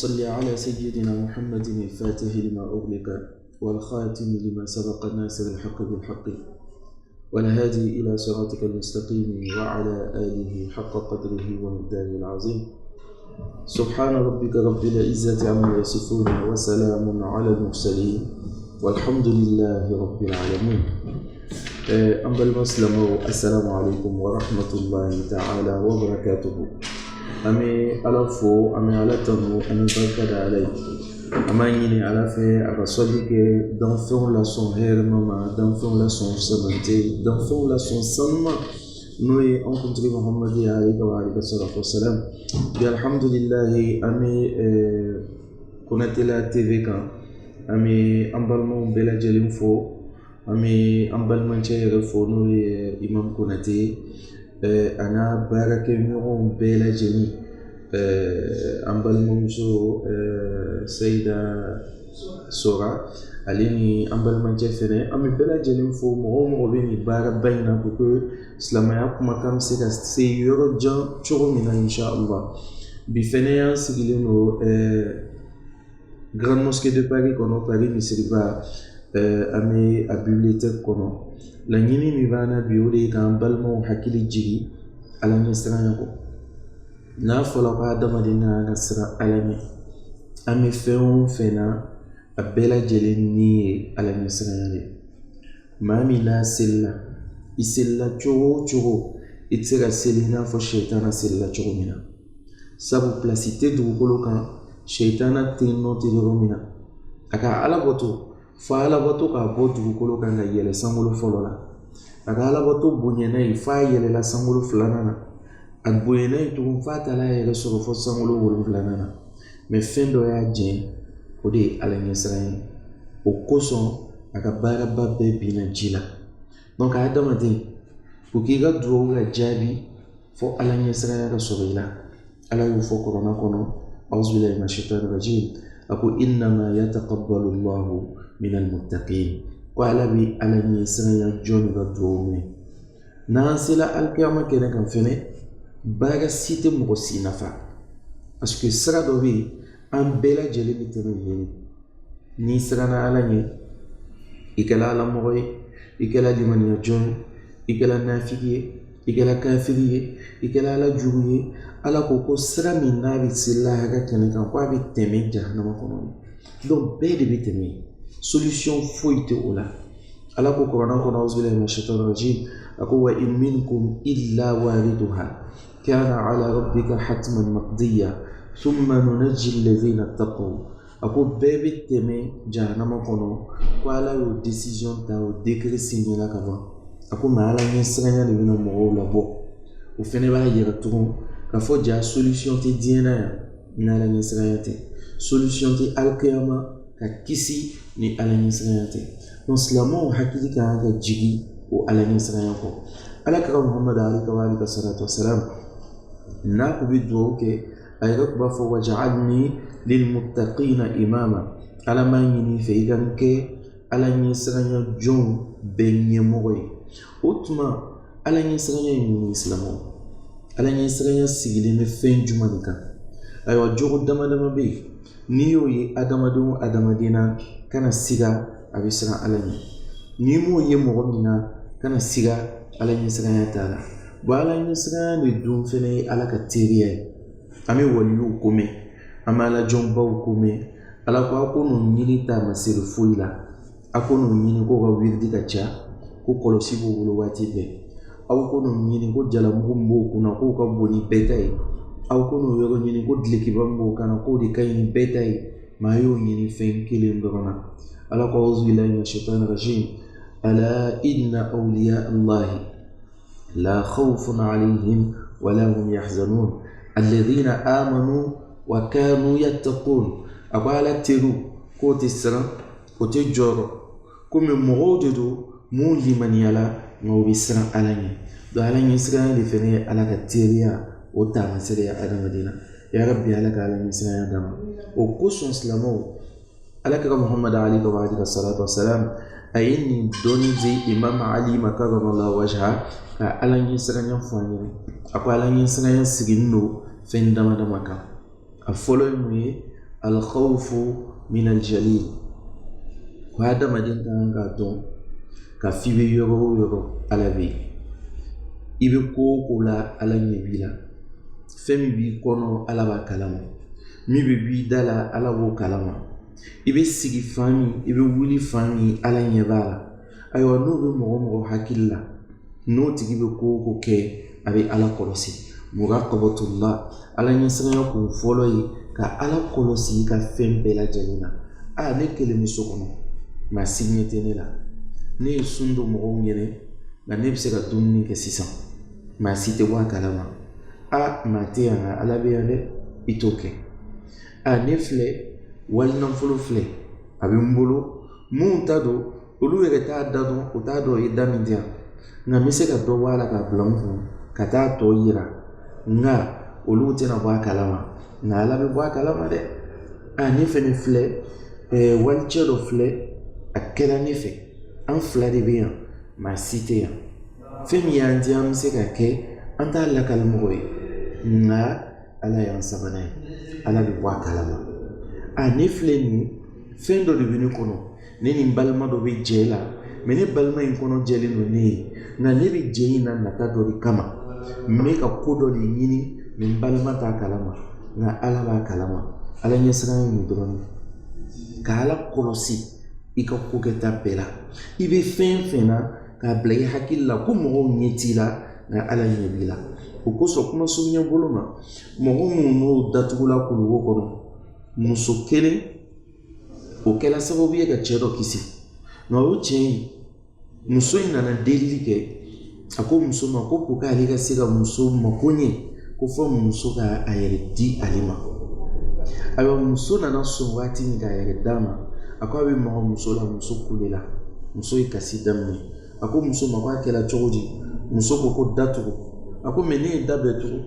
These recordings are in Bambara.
صل على سيدنا محمد الفاتح لما أغلق والخاتم لما سبق الناصر الحق بالحق والهادي إلى صراطك المستقيم وعلى آله حق قدره ومقداره العظيم. سبحان ربك رب العزة عما يصفون وسلام على المرسلين والحمد لله رب العالمين. أما المسلم السلام عليكم ورحمة الله تعالى وبركاته. أمي على فو أمي على تنو أمي بركة علي أما يني على في أبصدق دنفون لا son hermama دنفون لا son sementé دنفون لا son sanma nous rencontré Mohamed alayhi wa salatu wassalam. Bi alhamdulillah ami konate la TV kan ami ambalmo bela jelim fo ami ambalman chere fo no imam konate ana barake ñogon bela jeni ambalmo so Sayda Sora alini ambalman chere fene ami bela jelim fo mo beni bara bayna pour que silamaya kuma kam se ka se yɔrɔ jan cogo min na inshallah. Bi fɛnɛ y'an sigilen no Grande Mosquée de Paris kɔnɔ, Paris misiriba an bɛ a bibliothèque kɔnɔ. Laɲini min b'an na bi o de ye k'an balimaw hakili jigi Ala ɲɛsiranya kɔ. N'a fɔla ko adamaden ka ka siran Ala ɲɛ, an bɛ fɛn o fɛn na a bɛɛ lajɛlen ni ye Ala ɲɛsiranya de. Maa min n'a selila i selila cogo o cogo i tɛ se ka seli i n'a fɔ sɛitana selila cogo min na. Sabu pilasi tɛ dugukolo kan sɛitana tɛ nɔ tɛ yɔrɔ min na. A ka alabato fo alabato k'a bɔ dugukolo kan ka yɛlɛ sankolo fɔlɔ la. A ka alabato bonyana ye f'a yɛlɛla sankolo filanan na. A bonyana ye tugun f'a taala yɛrɛ sɔrɔ fɔ sankolo wolonfilanan na. Mɛ fɛn dɔ y'a jɛn o de ye Ala ɲɛsiranya ye. O kosɔn a ka baaraba bɛɛ binna ji la. Donc adamaden pour qu'il ka duwawu ka jaabi fo Ala ɲɛsiranya ka sɔrɔ i la. Ala y'o fɔ Kurana kɔnɔ a'uzu billahi minash shaitani rajim a ko innama yataqabbalu Allahu minal muttaqin ko Ala bɛ Ala ɲɛsiranya jɔn ka duwawu minɛ. N'an sela alikiyama kɛnɛ kan fɛnɛ baara si tɛ mɔgɔ si nafa parce que sira dɔ bɛ yen an bɛɛ lajɛlen bɛ tɛmɛ yen. N'i siranna Ala ɲɛ i kɛla Ala mɔgɔ ye, i kɛla limaniya jɔn ye, i kɛla nafiki ye, i kɛla kafiri ye, i kɛla Ala jugu ye. Ala ko sira min n'a bɛ se lahara kɛnɛ kan ko a bɛ tɛmɛ jahanama kɔnɔ. Donc bɛɛ de bɛ tɛmɛ. Solution foyi tɛ o la. Ala ko Kurana kɔnɔ a'uzu billahi minash shaitani rajim a ko wa in minkum illa wariduha kana ala rabbika hatman maqdiya thumma nunajji alladhina ttaqaw. A ko bɛɛ bɛ tɛmɛ jahanama kɔnɔ ko Ala y'o décision ta o décret signé la ka ban. A ko mais Ala ɲɛsiranya de bɛna mɔgɔw labɔ. O fɛnɛ b'a yira tugun k'a fɔ ja solution tɛ diɲɛ na yan ni Ala ɲɛsiranya tɛ. Solution tɛ alikiyama ka kisi ni Ala ɲɛsiranya tɛ. Donc silamɛw hakili ka kan ka jigi o Ala ɲɛsiranya kɔ. Alakira Muhamadu alayhi salatu wassalam n'a ko bɛ duwawu kɛ a yɛrɛ tun b'a fɔ waj'alni lilmuttaqina imama. Ala m'a ɲini fɛ i ka kɛ Ala ɲɛsiranya jɔnw bɛɛ ɲɛmɔgɔ ye. O tuma Ala ɲɛsiranya ye mun ye silamɛw? Ala ɲɛsiranya sigilen bɛ fɛn jumɛn de kan? Ayiwa jogo dama dama bɛ yen n'i y'o ye adamaden o adamaden na kana siga a bɛ siran Ala ɲɛ. N'i m'o ye mɔgɔ min na kana siga Ala ɲɛsiranya t'a la. Bon Ala ɲɛsiranya de dun fɛnɛ ye Ala ka teriya ye. An bɛ waliyu ko mɛn, an bɛ Ala jɔnbaw ko mɛn. Ala ko a ko n'o ɲini t'a ma seri foyi la. A ko n'o ɲini ko ka wiridi ka ca, ko kɔlɔsi b'o bolo waati bɛɛ. Aw ko n'o ɲini ko jalamugu min b'o kunna k'o ka bon ni bɛɛ ta ye. Aw ko n'o yɔrɔ ɲini ko dulokiba min b'o kan na k'o de ka ɲi ni bɛɛ ta ye. Maa y'o ɲini fɛn kelen dɔrɔn na. Ala ko a'uzu billahi minash shaitani rajim ala inna awliya Allahi la khawfun alayhim wa la hum yahzanun alladhina amanu wa kanu yattaqun. A ko Ala teri k'o tɛ siran, o tɛ jɔrɔ, komi mɔgɔw de don mun limaniyala nka o bɛ siran Ala ɲɛ. Donc Ala ɲɛsiranya de fɛnɛ ye Ala ka teriya o taamasere ye adamaden na. Ya Rabbi Ala ka Ala ɲɛsiranya d'an ma. O kosɔn silamɛw Alakira Muhamadu alayhi salatu wassalam a ye nin dɔnni di Imam Ali ma karramallahu wajhahu ka Ala ɲɛsiranya fɔ an ɲɛna. A ko Ala ɲɛsiranya sigilen don fɛn dama dama kan. A fɔlɔ ye mun ye? al-khawfu min al-jalil ko hadamaden kan ka dɔn ka fi bɛ yɔrɔ o yɔrɔ ala bɛ yen i bɛ ko o ko la ala ɲɛ b'i la fɛn min b'i kɔnɔ ala b'a kalama min bɛ b'i da la ala b'o kalama i bɛ sigi fan min i bɛ wuli fan min ala ɲɛ b'a la ayiwa n'o bɛ mɔgɔ hakili la n'o tigi bɛ ko o ko kɛ a bɛ ala kɔlɔsi muraqabatullah ala ɲɛsiranya kun fɔlɔ ye ka ala kɔlɔsi i ka fɛn bɛɛ lajɛlen na ne kelen bɛ so kɔnɔ maa si ɲɛ tɛ ne la ne ye sun don mɔgɔw ɲɛnɛ nka ne bɛ se ka dumuni kɛ sisan maa si tɛ bɔ a kalama maa tɛ yan nka ala bɛ yan dɛ i t'o kɛ ne filɛ wali nafolo filɛ a bɛ n bolo mun ta don olu yɛrɛ t'a da dɔn o t'a dɔn i da min tɛ yan nka n bɛ se ka dɔ bɔ a la k'a bila n kun ka taa tɔ yira nka olu tɛna bɔ a kalama nka ala bɛ bɔ a kalama dɛ ne fɛnɛ filɛ walicɛ dɔ filɛ a kɛra ne fɛ an fila de bɛ yan maa si tɛ yan fɛn min y'an di an bɛ se ka kɛ an t'a lakali mɔgɔ ye nka ala y'an sabanan ye ala bɛ bɔ a kalama ne filɛ nin ye fɛn dɔ de bɛ ne kɔnɔ ne ni n balima dɔ bɛ jɛ la mɛ ne balima in kɔnɔ jɛlen don ne ye nka ne bɛ jɛ in na nata dɔ de kama n bɛ ka ko dɔ de ɲini mɛ n balima t'a kalama nka ala b'a kalama ala ɲɛsiranɲɛ nin dɔrɔn ka ala kɔlɔsi i ka ko kɛta bɛɛ la i bɛ fɛn fɛn na k'a bila i hakili la ko mɔgɔw ɲɛ t'i la nka ala ɲɛ b'i la o kosɔn kumasurunɲɛ bolo ma mɔgɔ minnu n'o datugula kuluwo kɔnɔ muso kelen o kɛra sababu ye ka cɛ dɔ kisi nka o cɛ in muso in nana delili kɛ a ko muso ma ko pour que ale ka se ka muso mako ɲɛ ko fɔ muso ka a yɛrɛ di ale ma ayiwa muso nana sɔn waati min k'a yɛrɛ d'a ma a ko a bɛ maga muso la muso kulela muso ye kasi daminɛ a ko muso ma ko a kɛra cogo di muso ko da tugu a ko mɛ ne ye da bɛɛ tugu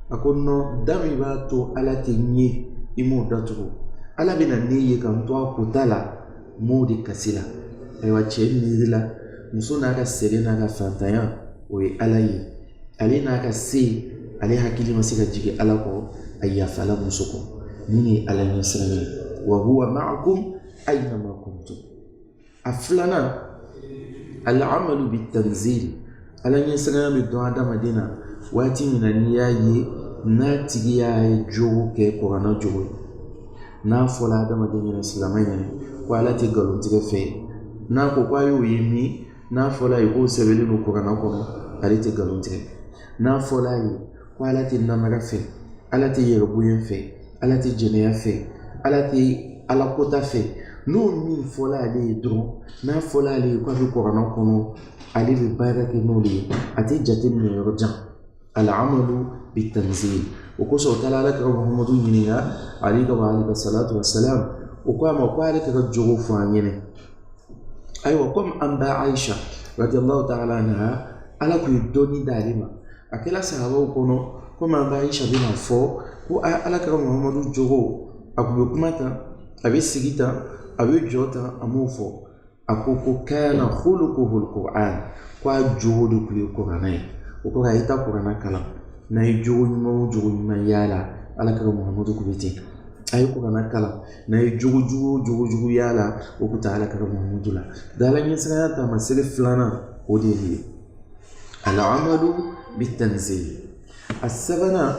a ko non da min b'a to ala tɛ ɲɛ i m'o da tugu ala bɛ na ne ye ka n to a kota la m'o de kasi la ayiwa cɛ miirila muso n'a ka sɛgɛn n'a ka fantanya o ye ala ye ale n'a ka se ale hakili ma se ka jigin ala kɔ a yafala muso kɔ ni ye ala ɲɛsiranɲɛ ye wa huwa ma'akum aynama kuntum a filanan al-amalu bit-tanzil ala ɲɛsiranɲɛ bɛ dɔn adamaden na waati min na n'i y'a ye n'a tigi y'a jogo kɛ kuranna jogo ye n'a fɔla adamaden ɲɛna silamɛ ɲɛna ko ala tɛ nkalontigɛ fɛ n'a ko k'a y'o ye min n'a fɔla ye k'o sɛbɛnlen don kuranna kɔnɔ ale tɛ nkalon tigɛ n'a fɔla ye ko ala tɛ namara fɛ ala tɛ yɛrɛbonya fɛ ala tɛ jɛnɛya fɛ ala tɛ alakota fɛ n'o min fɔla ale ye dɔrɔn n'a fɔla ale ye k'a bɛ kuranna kɔnɔ ale bɛ baara kɛ n'o de ye a tɛ jateminɛ yɔrɔ jan al-amalu bit-tanzil o kosɔn o taara ala kɛra muhamadu ɲininka alayhi salatu wa salam o ko a ma ko ale ka jogo fɔ an ɲɛna ayiwa komi an ba Aisha radiyallahu ta'ala anha ala kun ye dɔnni d'ale ma a kɛra sahabaw kɔnɔ komi an ba Aisha bɛna fɔ ko ala kɛra muhamadu jogo a kun bɛ kuma tan a bɛ sigi tan a bɛ jɔ tan a m'o fɔ a ko kana khuluquhul Qur'an ko a jogo de kun ye kuranna ye o kɔrɔ a ye taa kuranna kalan n'a ye jogo ɲuman o jogo ɲuman y'a la ala kɛra muhamadu kun bɛ ten a ye kuranna kalan n'a ye jogo jugu y'a la o kun tɛ ala kɛra muhamadu la da ala ɲɛsiranɲɛ taamasere filanan o de ye al-amalu bit-tanzil a sabanan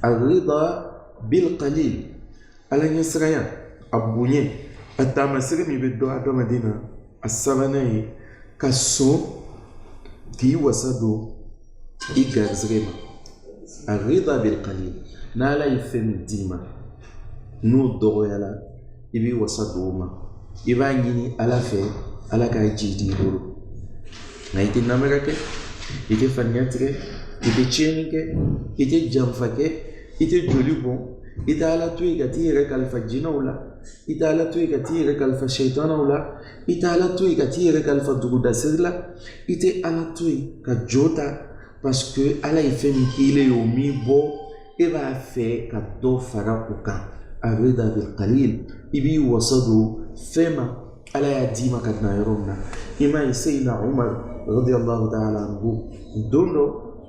ar-rida bil-qalil ala ɲɛsiranɲɛ a bonya a taamasere min bɛ dɔn adamaden na a sabanan ye ka sɔn k'i wasa don i garizɛgɛ ma ar-rida bil-qalil n'ala ye fɛn min d'i ma n'o dɔgɔyala i b'i wasa don o ma i b'a ɲini ala fɛ ala k'a ji di i bolo nka i tɛ namara kɛ i tɛ faniya tigɛ i tɛ tiɲɛni kɛ i tɛ janfa kɛ i tɛ joli bɔn i tɛ ala to yen ka t'i yɛrɛ kalifa jinɛw la i tɛ ala to yen ka t'i yɛrɛ kalifa sɛitanaw la i tɛ ala to yen ka t'i yɛrɛ kalifa dugudasiri la i tɛ ala to yen ka jo ta parce que ala ye fɛn min k'i la o min bɔ e b'a fɛ ka dɔ fara o kan ar-rida bil-qalil i b'i wasa don fɛn ma ala y'a d'i ma ka na yɔrɔ min na i m'a ye Seydina Umar radiyallahu ta'ala anhu don dɔ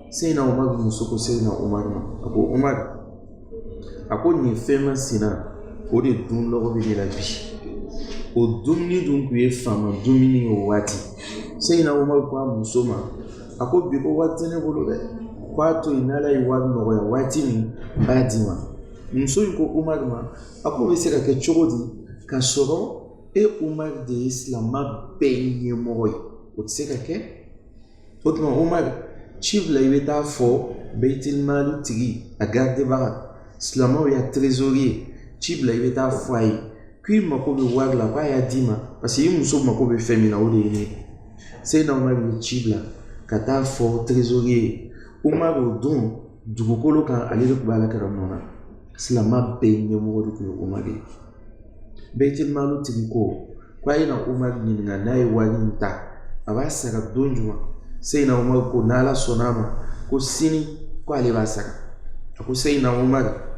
Seydina Umar muso ko Seydina Umar ma a ko Umar a ko nin fɛn masina o de dun lɔgɔ bɛ ne la bi o dumuni dun tun ye faama dumuni ye o waati Seydina Umaru ko a muso ma a ko bi ko wari tɛ ne bolo dɛ ko a to yen n'Ala ye wari nɔgɔya waati min n b'a d'i ma muso in ko Umaru ma a ko bɛ se ka kɛ cogo di ka sɔrɔ e Umaru de ye silamɛ bɛɛ ɲɛmɔgɔ ye o tɛ se ka kɛ o tuma Umaru ci bila i bɛ taa fɔ Baitul tigi a gardebaga silamɛw ya trésorier ci bila i bɛ taa fɔ a ye k'i mako bɛ wari la k'a y'a d'i ma parce que i muso mako bɛ fɛn min na o de ye ne Seydina Umaru ye ci bila ka taa fɔ trésorier Umaru o don dugukolo kan ale de tun bɛ Alakira nɔ na silamɛ bɛɛ ɲɛmɔgɔ de tun ye Umaru ye Baitul tigi ko k'a ye na Umaru ɲininka n'a ye wari in ta a b'a sara don jumɛn Seydina Umaru ko n'Ala sɔnna a ma ko sini ko ale b'a sara a ko Seydina Umaru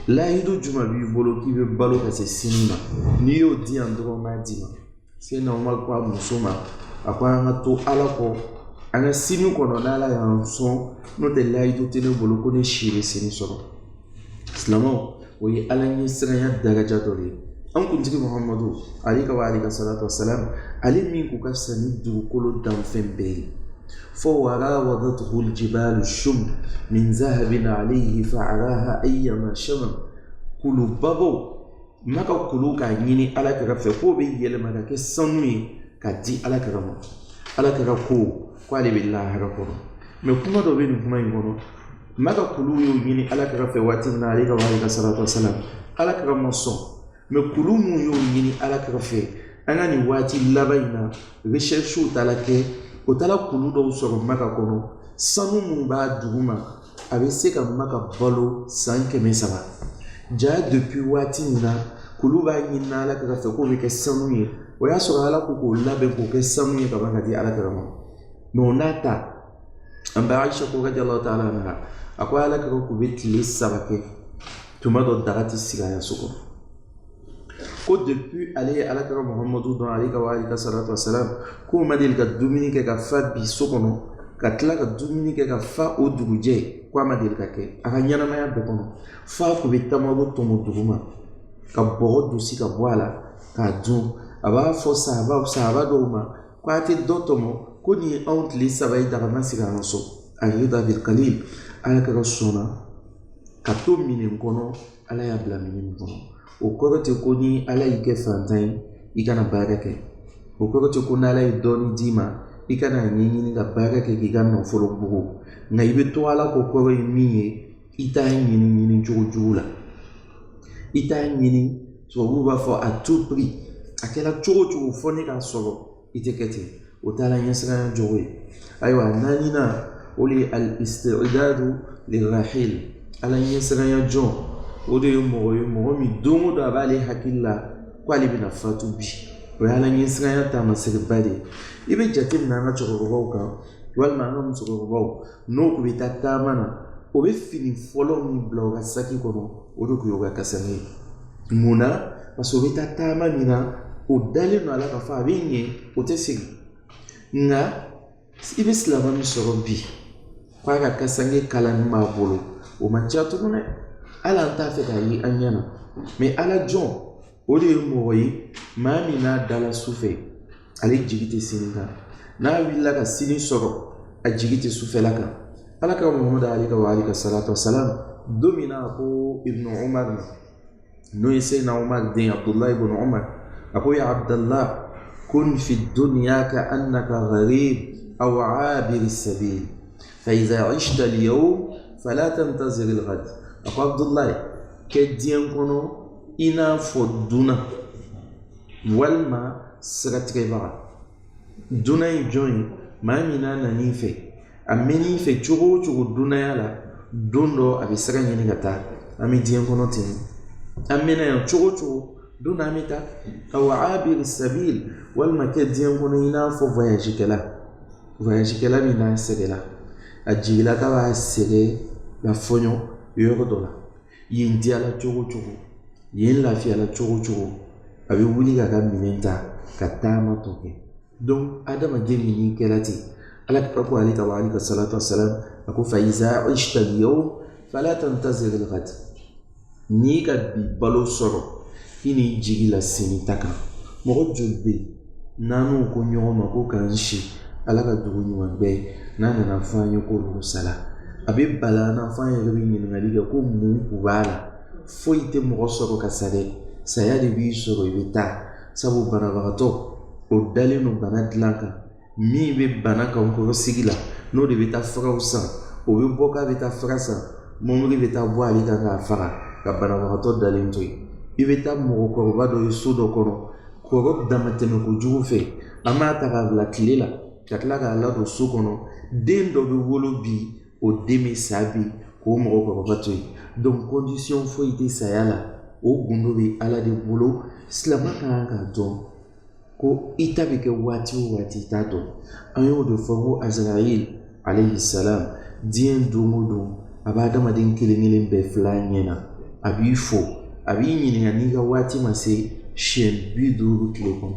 lahidu jumɛn b'i bolo k'i bɛ balo ka se sini ma n'i y'o di yan dɔrɔn n b'a d'i ma Seydina Umaru ko a muso ma a ko an ka to Ala kɔ an ka sini kɔnɔ n'Ala y'an sɔn n'o tɛ lahidu tɛ ne bolo ko ne si bɛ sini sɔrɔ silamɛw o ye Ala ɲɛsiranya daraja dɔ de ye an kuntigi Muhamadu alayhi wa salatu wa salam ale min ko ka fisa ni dugukolo danfɛn bɛɛ ye fɔ warawadathu aljibalu shum min zahabin alayhi fa'araha ayyama shamam kulubabaw maka kulu k'a ɲini Alakira fɛ k'o bɛ yɛlɛma ka kɛ sanu ye ka di Alakira ma Alakira ko k'ale bɛ lahara kɔnɔ mais kuma dɔ bɛ nin kuma in kɔnɔ maka kulu y'o ɲini Alakira fɛ waati min na alayhi wa salatu wa salam Alakira ma sɔn mais kulu mun y'o ɲini Alakira fɛ an ka nin waati laban in na recherche taala kɛ o taala kulu dɔw sɔrɔ Maka kɔnɔ sanu mun b'a dugu ma a bɛ se ka Maka balo san 300 ja depuis waati min na kulu b'a ɲini Alakira fɛ k'o bɛ kɛ sanu ye o y'a sɔrɔ Ala ko k'o labɛn k'o kɛ sanu ye ka ban ka di Alakira ma mais o n'a ta an bɛ Aisha ko radiyallahu ta'ala anha a ko Alakira k'u bɛ tile 3 kɛ tuma dɔ daga tɛ sigi a so kɔnɔ ko depuis ale ye Alakira Muhamadu dɔn alayhi wa salatu wa salam k'o ma deli ka dumuni kɛ ka fa bi so kɔnɔ ka tila ka dumuni kɛ ka fa o dugujɛ k'a ma deli ka kɛ a ka ɲɛnamaya bɛɛ kɔnɔ fa ko bɛ tamaro tɔmɔ duguma ka bɔgɔ dusi ka bɔ a la k'a dun a b'a fɔ sahaba dɔw ma ko a tɛ dɔ tɔmɔ ko nin ye anw tile 3 ye daga ma sigi an ka so arida bil qalil Alakira sɔnna ka to minɛn kɔnɔ Ala y'a bila minɛn min kɔnɔ o kɔrɔ tɛ ko ni Ala y'i kɛ fantan ye i kana baara kɛ o kɔrɔ tɛ ko ni Ala ye dɔɔni d'i ma i kana ɲɛɲini ka baara kɛ k'i ka nafolo bugu nka i bɛ to Ala kɔ kɔrɔ ye min ye i t'a ɲini cogo jugu la i t'a ɲini tubabuw b'a fɔ à tout prix a kɛra cogo cogo fɔ ne k'a sɔrɔ i tɛ kɛ ten o t'a la ɲɛsiranya jogo ye ayiwa naaninan o de ye al-istidadu lirrahil Ala ɲɛsiranya jɔn o de ye mɔgɔ min don o don a b'ale hakili la k'ale bɛna fatu bi o ye Ala ɲɛsiranya taamasireba de ye i bɛ jate minɛ an ka cɛkɔrɔbaw kan walima an ka musokɔrɔbaw n'o tun bɛ taa taama na o bɛ fini fɔlɔ min bila o ka saki kɔnɔ o de tun ye o ka kasange ye mun na parce que o bɛ taa taama min na o dalen don a la k'a fɔ a bɛ ɲɛ o tɛ segin nka i bɛ silamɛ min sɔrɔ bi k'a ka kasange kalanni b'a bolo o ma ca tugun dɛ Ala an t'a fɛ k'a ye an ɲɛna mais Ala jɔn o de ye mɔgɔ ye maa min n'a dala sufɛ ale jigi tɛ sini kan n'a wulila ka sini sɔrɔ a jigi tɛ sufɛla kan Alakira Muhamadu alayhi wa salatu wa salam don min na a ko Ibn Umar ma n'o ye Seydina Umar den Abdullah ibn Umar a ko ya Abdallah kun fi dunya ka annaka gharib aw abir sabil fa idha 'ishta al-yawm fala tantazir al-ghad a ko Abdullahi kɛ diɲɛ kɔnɔ i n'a fɔ dunan walima siratigɛbaga dunan ye jɔn ye maa min n'a nan'i fɛ a mɛn'i fɛ cogo o cogo dunanya la don dɔ a bɛ sira ɲini ka taa an bɛ diɲɛ kɔnɔ ten an mɛnna yan cogo o cogo don dɔ an bɛ taa aw abir sabil walima kɛ diɲɛ kɔnɔ i n'a fɔ voyagekɛla min n'a sɛgɛla a jigila k'a b'a sɛgɛ ka fɔɲɔ yɔrɔ dɔ la yen diyala cogo o cogo yen lafiyala cogo o cogo a bɛ wuli k'a ka minɛn ta ka taama tɔ kɛ donc adamaden min n'i kɛra ten Alakira ko alayhi wa salatu wa salam a ko fa iza 'ishta al-yawm fala tantazir al-ghad n'i ka bi balo sɔrɔ i n'i jigi la sini ta kan. Mɔgɔ joli bɛ yen n'an n'o ko ɲɔgɔn ma ko k'an si ala ka dugu ɲuman bɛɛ n'a nana fɔ an ye k'olu sala a bɛ bala an na fɔ an yɛrɛ bɛ ɲininkali kɛ ko mun kun b'a la foyi tɛ mɔgɔ sɔrɔ ka sa dɛ saya de b'i sɔrɔ i bɛ taa sabu banabagatɔ o dalen don bana dilan kan min bɛ bana kan kɔrɔ sigi la n'o de bɛ taa furaw san o bɛ bɔ k'a bɛ taa fura san mɔbili bɛ taa bɔ ale kan k'a faga ka banabagatɔ dalen to yen i bɛ taa mɔgɔkɔrɔba dɔ ye so dɔ kɔnɔ kɔrɔ damatɛmɛ kojugu fɛ an b'a ta k'a bila tile la ka tila k'a ladon so kɔnɔ den dɔ bɛ wolo bi o den bɛ sa bi k'o mɔgɔkɔrɔba to yen donc condition foyi tɛ saya la o gundo bɛ ala de bolo silamɛ kan k'a dɔn ko i ta bɛ kɛ waati o waati i t'a dɔn an y'o de fɔ ko Azraïl alayhi salam diɲɛ don o don a bɛ adamaden kelen kelen bɛɛ fila ɲɛna a b'i fo a b'i ɲininka n'i ka waati ma se siɲɛ 50 tile kɔnɔ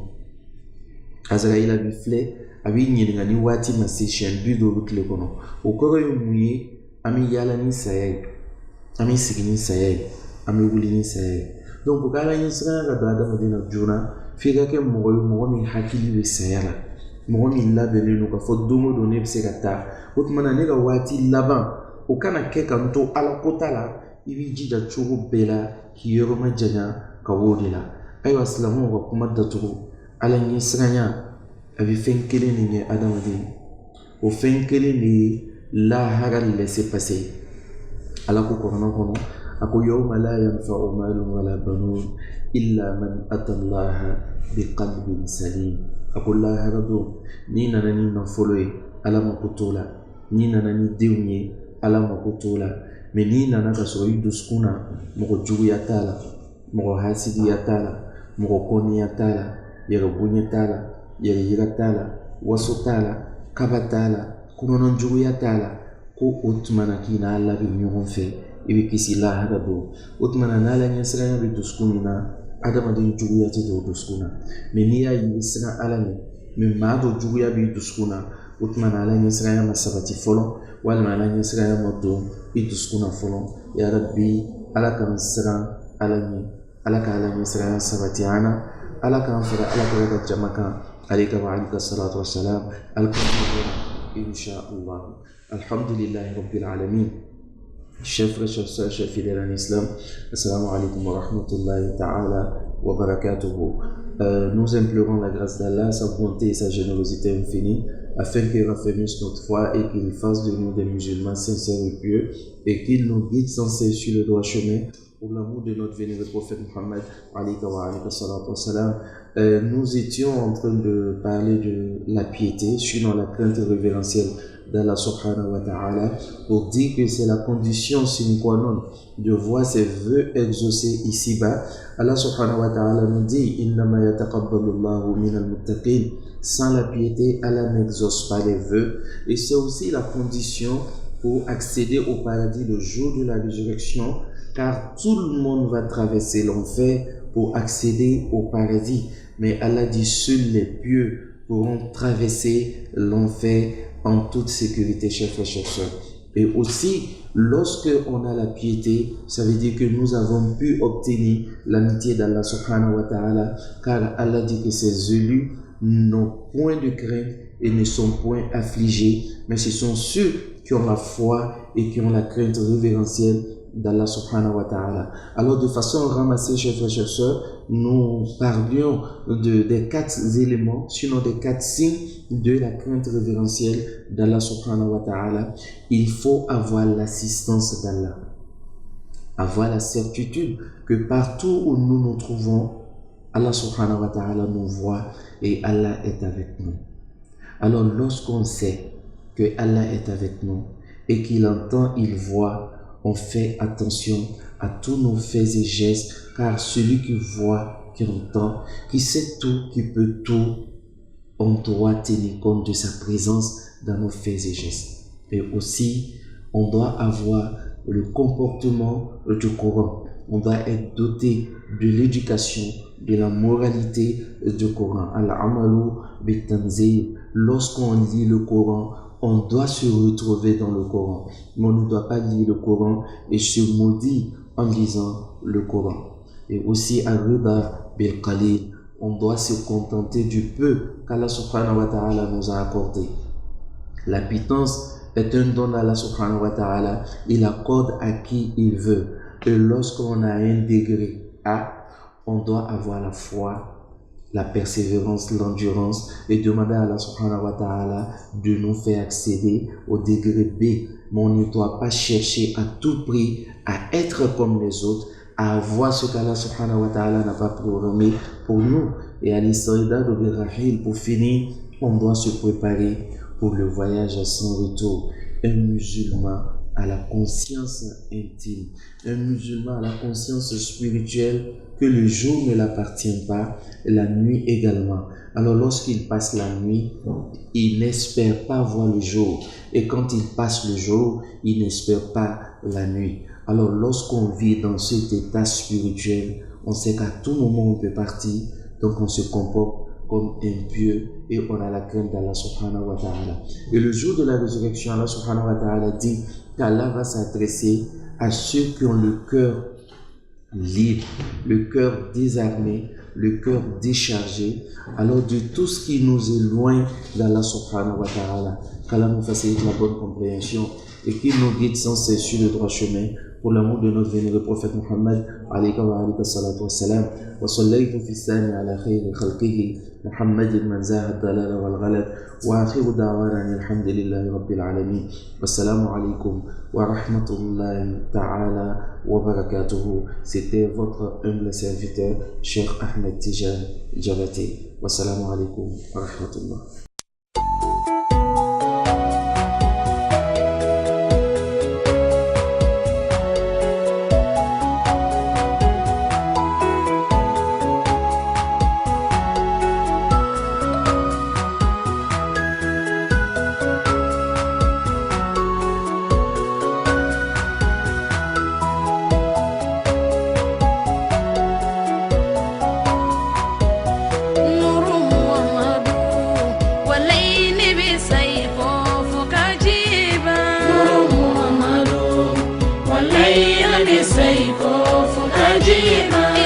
Azraïl a b'i filɛ a b'i ɲininka ni waati ma se siɲɛ 50 tile kɔnɔ o kɔrɔ ye mun ye an bɛ yaala ni saya ye an bɛ sigi ni saya ye an bɛ wuli ni saya ye donc o k'ala ɲɛsiranya ka don adamaden na joona f'i ka kɛ mɔgɔ ye mɔgɔ min hakili bɛ saya la mɔgɔ min labɛnnen don k'a fɔ don o don ne bɛ se ka taa o tuma na ne ka waati laban o kana kɛ ka n to ala kota la i b'i jija cogo bɛɛ la k'i yɔrɔ ma janya ka bɔ o de la ayiwa silamɛw ka kuma datugu ala ɲɛsiranya a bɛ fɛn kelen de ɲɛ adamaden o fɛn kelen de ye lahara laisser passer ala ko kɔrɔnɔ kɔnɔ a ko yawma la yanfa'u malun wala banun illa man ata allaha biqalbin salim a ko lahara don n'i nana ni nafolo ye ala mako t'o la n'i nana ni denw ye ala mako t'o la mais n'i nana ka sɔrɔ i dusukun na mɔgɔ juguya t'a la mɔgɔ hasidiya t'a la mɔgɔ kɔniya t'a la yɛrɛ bonya t'a la yɛrɛ yira t'a la waso t'a la kaba t'a la kɔnɔna juguya t'a la ko o tuma na k'i n'a ala bɛ ɲɔgɔn fɛ i bɛ kisi lahara don o tuma na n'ala ɲɛsiranya bɛ dusukun min na adamaden juguya tɛ don o dusukun na mais n'i y'a ye i bɛ siran ala ɲɛ mais maa dɔ juguya b'i dusukun na o tuma na ala ɲɛsiranya ma sabati fɔlɔ walima ala ɲɛsiranya ma don i dusukun na fɔlɔ yarabi ala k'an siran ala ɲɛ ala ka ala ɲɛsiranya sabati an na ala k'an fara ala ka jama kan alayka wa alayka salatu wa salam Inch'Allah. Alhamdulillahi Rabbil Alamin. Chers frères, chers sœurs, chers fidèles en islam, assalamu alaikum wa rahmatullahi ta'ala wa barakatuhu. Nous implorons la grâce d'Allah, sa bonté et sa générosité infinie, afin qu'il raffermisse notre foi et qu'il fasse de nous des musulmans sincères et pieux, et qu'il nous guide sans cesse sur le droit chemin. Pour l'amour de notre vénéré prophète Muhammad, nous étions en train de parler de la piété, sinon la crainte révérentielle d'Allah subhanahu wa ta'ala, pour dire que c'est la condition sine qua non de voir ses vœux exaucés ici-bas. Allah subhanahu wa ta'ala nous dit innama yataqabbalu Allahu minal muttaqin. Sans la piété, Allah n'exauce pas les vœux, et c'est aussi la condition pour accéder au paradis le jour de la résurrection, car tout le monde va traverser l'enfer pour accéder au paradis. Mais Allah dit seuls les pieux pourront traverser l'enfer en toute sécurité, chers frères, chers sœurs. Et aussi, lorsque on a la piété, ça veut dire que nous avons pu obtenir l'amitié d'Allah subhanahu wa ta'ala, car Allah dit que ses élus n'ont point de crainte et ne sont point affligés, mais ce sont ceux qui ont la foi et qui ont la crainte révérentielle d'Allah subhanahu wa ta'ala. Alors de façon ramassée, chers frères, chers sœurs, nous parlions des 4 éléments, sinon des 4 signes de la crainte révérentielle d'Allah subhanahu wa ta'ala. Il faut avoir l'assistance d'Allah, avoir la certitude que partout où nous nous trouvons, Allah subhanahu wa ta'ala nous voit et Allah est avec nous. Alors lorsqu'on sait que Allah est avec nous et qu'il entend, il voit, on fait attention à tous nos faits et gestes, car celui qui voit, qui entend, qui sait tout, qui peut tout, on doit tenir compte de sa présence dans nos faits et gestes. Et aussi, on doit avoir le comportement du Coran. On doit être doté de l'éducation, de la moralité du Coran. Al-amalu bitanzil. Lorsqu'on lit le Coran, on doit se retrouver dans le Coran. Mais on ne doit pas lire le Coran et se maudire en lisant le Coran. Et aussi Ar-Rida bil Qalil, on doit se contenter du peu qu'Allah subhanahu wa ta'ala nous a accordé. La pitance est un don d'Allah subhanahu wa ta'ala, il accorde à qui il veut. Et lorsqu'on a un degré A, on doit avoir la foi, la persévérance, l'endurance et demander à Allah subhanahu wa ta'ala de nous faire accéder au degré B. Mais on ne doit pas chercher à tout prix à être comme les autres, à avoir ce qu'Allah subhanahu wa ta'ala n'a pas programmé pour nous. Et à l'Israïda de Birahil, pour finir, on doit se préparer pour le voyage à son retour. Un musulman à la conscience intime, un musulman à la conscience spirituelle que le jour ne l'appartient pas, la nuit également. Alors lorsqu'il passe la nuit, il n'espère pas voir le jour. Et quand il passe le jour, il n'espère pas la nuit. Alors lorsqu'on vit dans cet état spirituel, on sait qu'à tout moment on peut partir, donc on se comporte comme un pieux et on a la crainte d'Allah subhanahu wa ta'ala. Et le jour de la résurrection, Allah subhanahu wa ta'ala dit qu'Allah va s'adresser à ceux qui ont le cœur libre, le cœur désarmé, le cœur déchargé, alors de tout ce qui nous éloigne d'Allah subhanahu wa ta'ala. Qu'Allah nous facilite la bonne compréhension et qu'il nous guide sans cesse sur le droit chemin. Pour l'amour de notre vénéré prophète Muhammad, alayka wa alayka salatu wa salam, wa sallaytu fi sani ala khayri khalqihi, Muhammadin man zahad dalala wal ghalad, wa akhiru da'wana alhamdulillahi rabbil alamin. Wassalamu alaykum wa rahmatullahi ta'ala wa barakatuhu. C'était votre humble serviteur, Cheikh Ahmed Tijan Djabate. Wassalamu alaykum wa rahmatullah. Sayfo fukajiba